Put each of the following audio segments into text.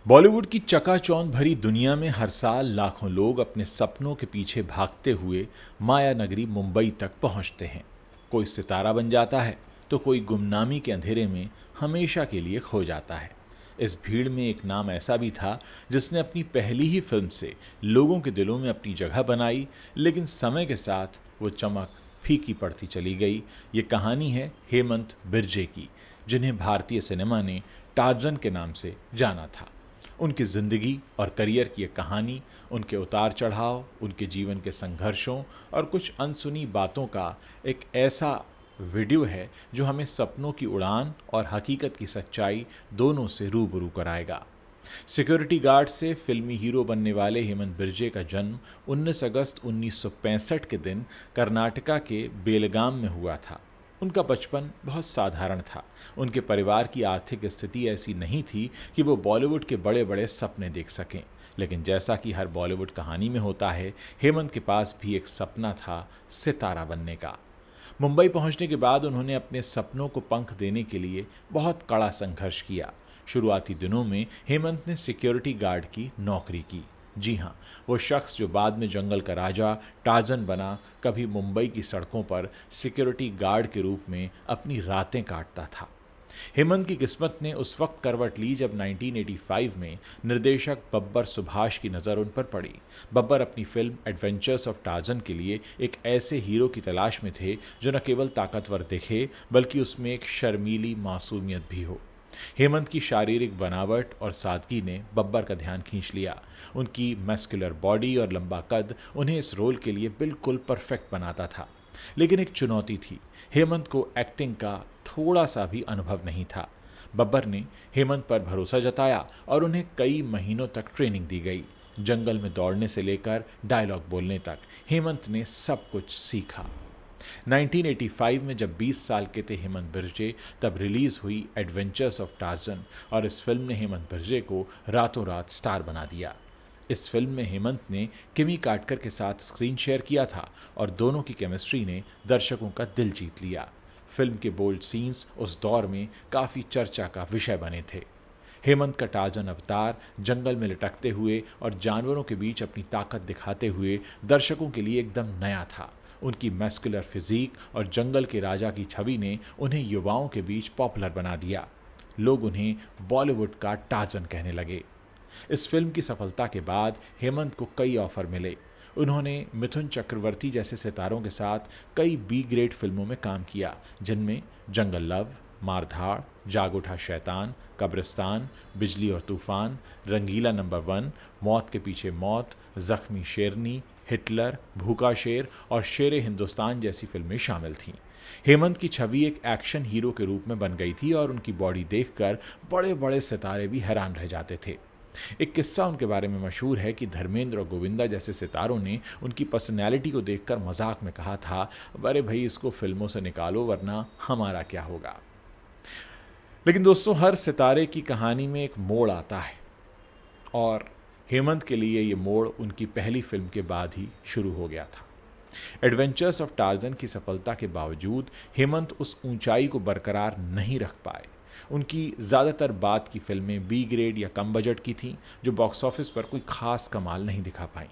बॉलीवुड की चकाचौंध भरी दुनिया में हर साल लाखों लोग अपने सपनों के पीछे भागते हुए माया नगरी मुंबई तक पहुंचते हैं। कोई सितारा बन जाता है तो कोई गुमनामी के अंधेरे में हमेशा के लिए खो जाता है। इस भीड़ में एक नाम ऐसा भी था जिसने अपनी पहली ही फिल्म से लोगों के दिलों में अपनी जगह बनाई, लेकिन समय के साथ वो चमक फीकी पड़ती चली गई। ये कहानी है हेमंत बिरजे की, जिन्हें भारतीय सिनेमा ने टार्जन के नाम से जाना था। उनकी ज़िंदगी और करियर की एक कहानी, उनके उतार चढ़ाव, उनके जीवन के संघर्षों और कुछ अनसुनी बातों का एक ऐसा वीडियो है जो हमें सपनों की उड़ान और हकीकत की सच्चाई दोनों से रूबरू कराएगा। सिक्योरिटी गार्ड से फिल्मी हीरो बनने वाले हेमंत बिरजे का जन्म 19 अगस्त 1965 के दिन कर्नाटका के बेलगाम में हुआ था। उनका बचपन बहुत साधारण था। उनके परिवार की आर्थिक स्थिति ऐसी नहीं थी कि वो बॉलीवुड के बड़े बड़े सपने देख सकें, लेकिन जैसा कि हर बॉलीवुड कहानी में होता है, हेमंत के पास भी एक सपना था, सितारा बनने का। मुंबई पहुंचने के बाद उन्होंने अपने सपनों को पंख देने के लिए बहुत कड़ा संघर्ष किया। शुरुआती दिनों में हेमंत ने सिक्योरिटी गार्ड की नौकरी की। जी हाँ, वो शख्स जो बाद में जंगल का राजा टार्जन बना, कभी मुंबई की सड़कों पर सिक्योरिटी गार्ड के रूप में अपनी रातें काटता था। हेमंत की किस्मत ने उस वक्त करवट ली जब 1985 में निर्देशक बब्बर सुभाष की नज़र उन पर पड़ी। बब्बर अपनी फिल्म एडवेंचर्स ऑफ टार्जन के लिए एक ऐसे हीरो की तलाश में थे जो न केवल ताकतवर दिखे बल्कि उसमें एक शर्मीली मासूमियत भी हो। हेमंत की शारीरिक बनावट और सादगी ने बब्बर का ध्यान खींच लिया। उनकी मस्कुलर बॉडी और लंबा कद उन्हें इस रोल के लिए बिल्कुल परफेक्ट बनाता था। लेकिन एक चुनौती थी, हेमंत को एक्टिंग का थोड़ा सा भी अनुभव नहीं था। बब्बर ने हेमंत पर भरोसा जताया और उन्हें कई महीनों तक ट्रेनिंग दी गई। जंगल में दौड़ने से लेकर डायलॉग बोलने तक हेमंत ने सब कुछ सीखा। 1985 में जब 20 साल के थे हेमंत बिरजे, तब रिलीज हुई एडवेंचर्स ऑफ टार्जन और इस फिल्म ने हेमंत बिरजे को रातों रात स्टार बना दिया। इस फिल्म में हेमंत ने किमी काटकर के साथ स्क्रीन शेयर किया था और दोनों की केमिस्ट्री ने दर्शकों का दिल जीत लिया। फिल्म के बोल्ड सीन्स उस दौर में काफ़ी चर्चा का विषय बने थे। हेमंत का टार्जन अवतार जंगल में लटकते हुए और जानवरों के बीच अपनी ताकत दिखाते हुए दर्शकों के लिए एकदम नया था। उनकी मैस्कुलर फिजीक और जंगल के राजा की छवि ने उन्हें युवाओं के बीच पॉपुलर बना दिया। लोग उन्हें बॉलीवुड का टार्जन कहने लगे। इस फिल्म की सफलता के बाद हेमंत को कई ऑफर मिले। उन्होंने मिथुन चक्रवर्ती जैसे सितारों के साथ कई बी ग्रेड फिल्मों में काम किया, जिनमें जंगल लव, मारधाड़, जाग उठा शैतान, कब्रिस्तान, बिजली और तूफान, रंगीला नंबर 1, मौत के पीछे मौत, जख्मी शेरनी, हिटलर, भूखा शेर और शेरे हिंदुस्तान जैसी फिल्में शामिल थीं। हेमंत की छवि एक एक्शन हीरो के रूप में बन गई थी और उनकी बॉडी देखकर बड़े बड़े सितारे भी हैरान रह जाते थे। एक किस्सा उनके बारे में मशहूर है कि धर्मेंद्र और गोविंदा जैसे सितारों ने उनकी पर्सनैलिटी को देखकर मजाक में कहा था, अरे भाई इसको फिल्मों से निकालो वरना हमारा क्या होगा। लेकिन दोस्तों, हर सितारे की कहानी में एक मोड़ आता है और हेमंत के लिए ये मोड़ उनकी पहली फिल्म के बाद ही शुरू हो गया था। एडवेंचर्स ऑफ टार्जन की सफलता के बावजूद हेमंत उस ऊंचाई को बरकरार नहीं रख पाए। उनकी ज़्यादातर बाद की फिल्में बी ग्रेड या कम बजट की थीं, जो बॉक्स ऑफिस पर कोई खास कमाल नहीं दिखा पाईं।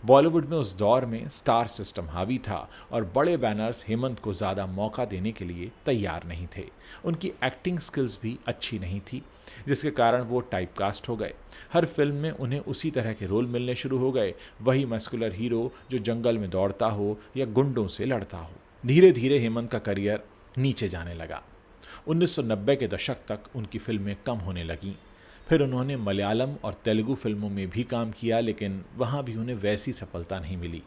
बॉलीवुड में उस दौर में स्टार सिस्टम हावी था और बड़े बैनर्स हेमंत को ज़्यादा मौका देने के लिए तैयार नहीं थे। उनकी एक्टिंग स्किल्स भी अच्छी नहीं थी, जिसके कारण वो टाइपकास्ट हो गए। हर फिल्म में उन्हें उसी तरह के रोल मिलने शुरू हो गए, वही मस्कुलर हीरो जो जंगल में दौड़ता हो या गुंडों से लड़ता हो। धीरे धीरे हेमंत का करियर नीचे जाने लगा। 1990 के दशक तक उनकी फिल्में कम होने लगीं। फिर उन्होंने मलयालम और तेलुगु फिल्मों में भी काम किया, लेकिन वहाँ भी उन्हें वैसी सफलता नहीं मिली।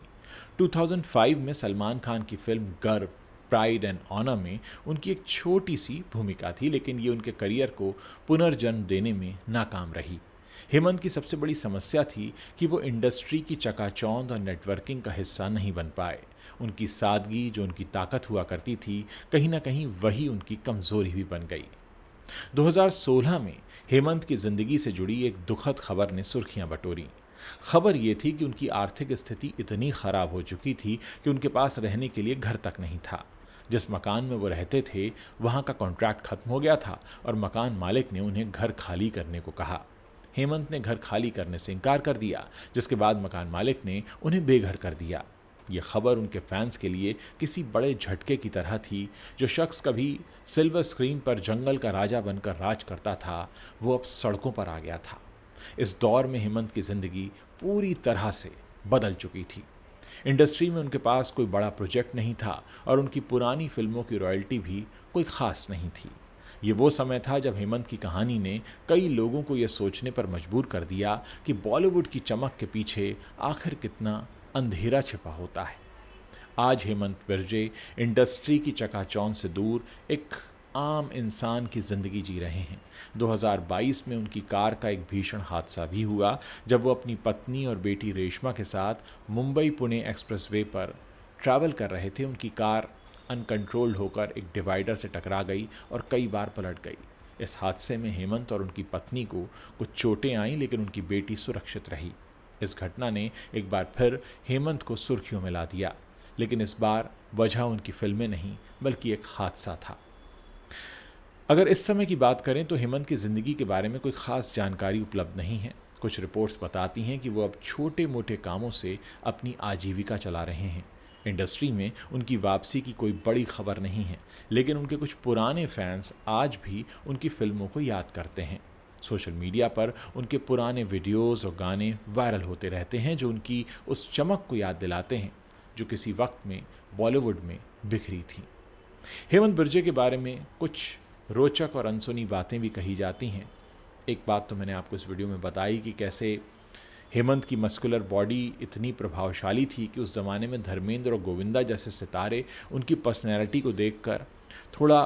2005 में सलमान खान की फिल्म गर्व, प्राइड एंड ऑनर में उनकी एक छोटी सी भूमिका थी, लेकिन ये उनके करियर को पुनर्जन्म देने में नाकाम रही। हेमंत की सबसे बड़ी समस्या थी कि वो इंडस्ट्री की चकाचौंध और नेटवर्किंग का हिस्सा नहीं बन पाए। उनकी सादगी जो उनकी ताकत हुआ करती थी, कहीं ना कहीं वही उनकी कमजोरी भी बन गई। 2016 में हेमंत की जिंदगी से जुड़ी एक दुखद खबर ने सुर्खियां बटोरी। खबर ये थी कि उनकी आर्थिक स्थिति इतनी खराब हो चुकी थी कि उनके पास रहने के लिए घर तक नहीं था। जिस मकान में वो रहते थे वहाँ का कॉन्ट्रैक्ट खत्म हो गया था और मकान मालिक ने उन्हें घर खाली करने को कहा। हेमंत ने घर खाली करने से इनकार कर दिया, जिसके बाद मकान मालिक ने उन्हें बेघर कर दिया। यह खबर उनके फैंस के लिए किसी बड़े झटके की तरह थी। जो शख्स कभी सिल्वर स्क्रीन पर जंगल का राजा बनकर राज करता था, वो अब सड़कों पर आ गया था। इस दौर में हेमंत की जिंदगी पूरी तरह से बदल चुकी थी। इंडस्ट्री में उनके पास कोई बड़ा प्रोजेक्ट नहीं था और उनकी पुरानी फिल्मों की रॉयल्टी भी कोई खास नहीं थी। ये वो समय था जब हेमंत की कहानी ने कई लोगों को यह सोचने पर मजबूर कर दिया कि बॉलीवुड की चमक के पीछे आखिर कितना अंधेरा छिपा होता है। आज हेमंत बिरजे इंडस्ट्री की चकाचौंध से दूर एक आम इंसान की जिंदगी जी रहे हैं। 2022 में उनकी कार का एक भीषण हादसा भी हुआ जब वो अपनी पत्नी और बेटी रेशमा के साथ मुंबई पुणे एक्सप्रेसवे पर ट्रैवल कर रहे थे। उनकी कार अनकंट्रोल्ड होकर एक डिवाइडर से टकरा गई और कई बार पलट गई। इस हादसे में हेमंत और उनकी पत्नी को कुछ चोटें आईं, लेकिन उनकी बेटी सुरक्षित रही। इस घटना ने एक बार फिर हेमंत को सुर्खियों में ला दिया, लेकिन इस बार वजह उनकी फिल्में नहीं बल्कि एक हादसा था। अगर इस समय की बात करें तो हेमंत की ज़िंदगी के बारे में कोई ख़ास जानकारी उपलब्ध नहीं है। कुछ रिपोर्ट्स बताती हैं कि वो अब छोटे मोटे कामों से अपनी आजीविका चला रहे हैं। इंडस्ट्री में उनकी वापसी की कोई बड़ी खबर नहीं है, लेकिन उनके कुछ पुराने फैंस आज भी उनकी फिल्मों को याद करते हैं। सोशल मीडिया पर उनके पुराने वीडियोस और गाने वायरल होते रहते हैं, जो उनकी उस चमक को याद दिलाते हैं जो किसी वक्त में बॉलीवुड में बिखरी थी। हेमंत बिरजे के बारे में कुछ रोचक और अनसुनी बातें भी कही जाती हैं। एक बात तो मैंने आपको इस वीडियो में बताई कि कैसे हेमंत की मस्कुलर बॉडी इतनी प्रभावशाली थी कि उस ज़माने में धर्मेंद्र और गोविंदा जैसे सितारे उनकी पर्सनैलिटी को देखकर थोड़ा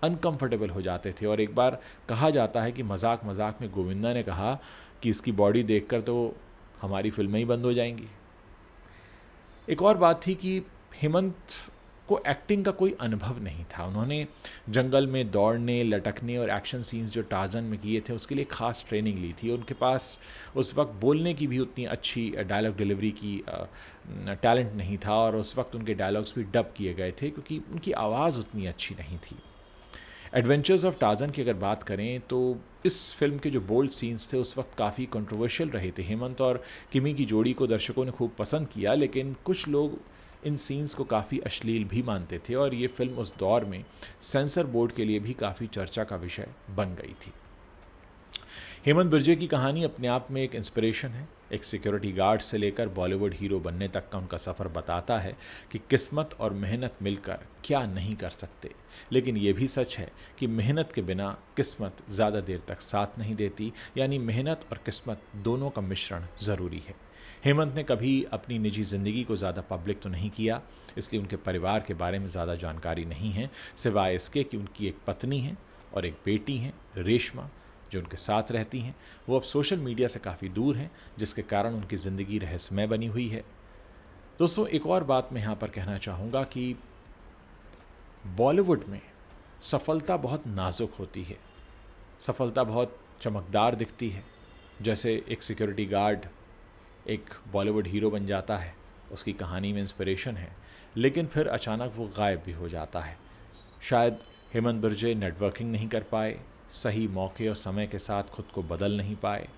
अनकंफर्टेबल हो जाते थे। और एक बार कहा जाता है कि मजाक मजाक में गोविंदा ने कहा कि इसकी बॉडी देखकर तो हमारी फिल्में ही बंद हो जाएंगी। एक और बात थी कि हेमंत को एक्टिंग का कोई अनुभव नहीं था। उन्होंने जंगल में दौड़ने, लटकने और एक्शन सीन्स जो टार्जन में किए थे उसके लिए खास ट्रेनिंग ली थी। उनके पास उस वक्त बोलने की भी उतनी अच्छी डायलॉग डिलीवरी की टैलेंट नहीं था और उस वक्त उनके डायलॉग्स भी डब किए गए थे क्योंकि उनकी आवाज़ उतनी अच्छी नहीं थी। एडवेंचर्स ऑफ टार्जन की अगर बात करें तो इस फिल्म के जो बोल्ड सीन्स थे उस वक्त काफ़ी कंट्रोवर्शियल रहे थे। हेमंत और किमी की जोड़ी को दर्शकों ने खूब पसंद किया, लेकिन कुछ लोग इन सीन्स को काफ़ी अश्लील भी मानते थे और ये फिल्म उस दौर में सेंसर बोर्ड के लिए भी काफ़ी चर्चा का विषय बन गई थी। हेमंत बिरजे की कहानी अपने आप में एक इंस्पिरेशन है। एक सिक्योरिटी गार्ड से लेकर बॉलीवुड हीरो बनने तक का उनका सफ़र बताता है कि किस्मत और मेहनत मिलकर क्या नहीं कर सकते। लेकिन ये भी सच है कि मेहनत के बिना किस्मत ज़्यादा देर तक साथ नहीं देती, यानी मेहनत और किस्मत दोनों का मिश्रण ज़रूरी है। हेमंत ने कभी अपनी निजी ज़िंदगी को ज़्यादा पब्लिक तो नहीं किया, इसलिए उनके परिवार के बारे में ज़्यादा जानकारी नहीं है, सिवाय इसके कि उनकी एक पत्नी है और एक बेटी है रेशमा जो उनके साथ रहती हैं। वो अब सोशल मीडिया से काफ़ी दूर हैं, जिसके कारण उनकी ज़िंदगी रहस्यमय बनी हुई है। दोस्तों, एक और बात मैं यहाँ पर कहना चाहूँगा कि बॉलीवुड में सफलता बहुत नाजुक होती है, सफलता बहुत चमकदार दिखती है। जैसे एक सिक्योरिटी गार्ड एक बॉलीवुड हीरो बन जाता है, उसकी कहानी में इंस्पिरेशन है, लेकिन फिर अचानक वो गायब भी हो जाता है। शायद हेमंत बिरजे नेटवर्किंग नहीं कर पाए, सही मौके और समय के साथ खुद को बदल नहीं पाए।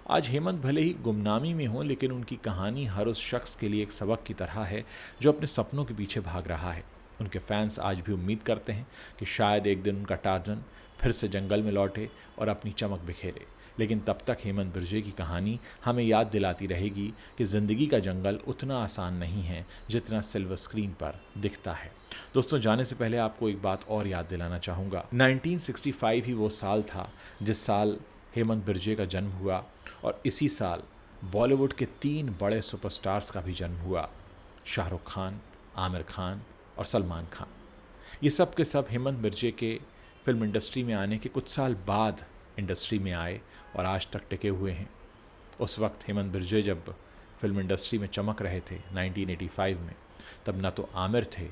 आज हेमंत भले ही गुमनामी में हों, लेकिन उनकी कहानी हर उस शख्स के लिए एक सबक की तरह है जो अपने सपनों के पीछे भाग रहा है। उनके फैंस आज भी उम्मीद करते हैं कि शायद एक दिन उनका टार्जन फिर से जंगल में लौटे और अपनी चमक बिखेरे। लेकिन तब तक हेमंत बिरजे की कहानी हमें याद दिलाती रहेगी कि ज़िंदगी का जंगल उतना आसान नहीं है जितना सिल्वर स्क्रीन पर दिखता है। दोस्तों, जाने से पहले आपको एक बात और याद दिलाना चाहूँगा। 1965 ही वो साल था जिस साल हेमंत बिरजे का जन्म हुआ और इसी साल बॉलीवुड के 3 बड़े सुपरस्टार्स का भी जन्म हुआ, शाहरुख खान, आमिर खान और सलमान खान। ये सब के सब हेमंत बिरजे के फिल्म इंडस्ट्री में आने के कुछ साल बाद इंडस्ट्री में आए और आज तक टिके हुए हैं। उस वक्त हेमंत बिरजे जब फिल्म इंडस्ट्री में चमक रहे थे 1985 में, तब न तो आमिर थे,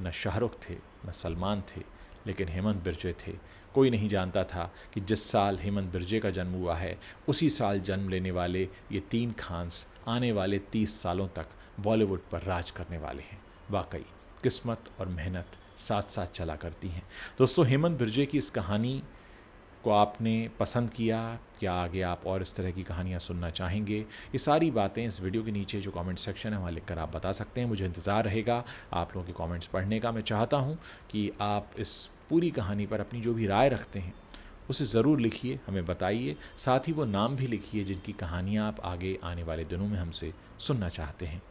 न शाहरुख थे, न सलमान थे, लेकिन हेमंत बिरजे थे। कोई नहीं जानता था कि जिस साल हेमंत बिरजे का जन्म हुआ है उसी साल जन्म लेने वाले ये 3 खान्स आने वाले 30 सालों तक बॉलीवुड पर राज करने वाले हैं। वाकई किस्मत और मेहनत साथ साथ चला करती हैं। दोस्तों, हेमंत बिरजे की इस कहानी को आपने पसंद किया, क्या आगे आप और इस तरह की कहानियाँ सुनना चाहेंगे, ये सारी बातें इस वीडियो के नीचे जो कमेंट सेक्शन है वहाँ लिख कर आप बता सकते हैं। मुझे इंतज़ार रहेगा आप लोगों के कमेंट्स पढ़ने का। मैं चाहता हूँ कि आप इस पूरी कहानी पर अपनी जो भी राय रखते हैं उसे ज़रूर लिखिए, हमें बताइए। साथ ही वो नाम भी लिखिए जिनकी कहानियाँ आप आगे आने वाले दिनों में हमसे सुनना चाहते हैं।